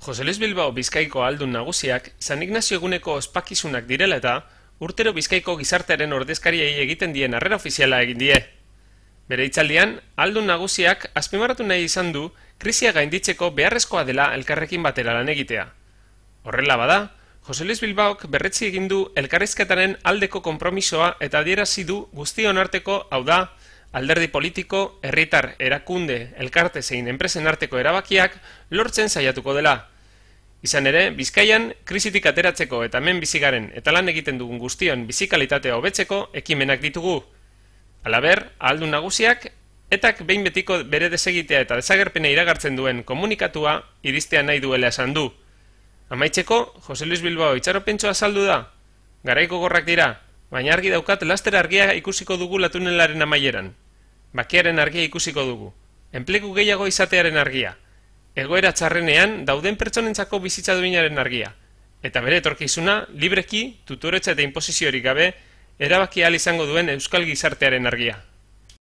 Jose Luis Bilbao Bizkaiko ahaldun nagusiak San Ignazio eguneko ospakizunak direla eta urtero Bizkaiko gizartearen ordezkariei egiten dien harrera ofiziala egin die. Bere hitzaldian, ahaldun nagusiak azpimarratu nahi izan du krisia gainditzeko beharrezkoa dela elkarrekin batera lan egitea. Horrela bada, Jose Luis Bilbaok berretsi egin du elkarrizketaren aldeko konpromisoa eta adierazi du guztion arteko, hau da, alderdi politiko, herritar, erakunde, elkarte zein enpresen arteko erabakiak lortzen saiatuko dela. Izan ere, Bizkaian krisitik ateratzeko eta hemen bizigaren eta lan egiten dugun guztion bizikalitatea hobetzeko ekimenak ditugu. Halaber, ahaldun nagusiak, etak behin betiko bere desegitea eta desagerpena iragartzen duen komunikatua iristea nahi duela esan du. Amaitzeko, Jose Luis Bilbao itxaropentsoa azaldu da. Garaiko gorrak dira, baina argi daukat laster argia ikusiko dugu latunelaren amaieran. Bakearen argia ikusiko dugu. Enplegu gehiago izatearen argia. Egoera txarrenean dauden pertsonentzako bizitza duinaren argia. Eta bere etorkizuna, libreki, tutoretza eta inposiziorik gabe, erabaki ahal izango duen euskal gizartearen argia.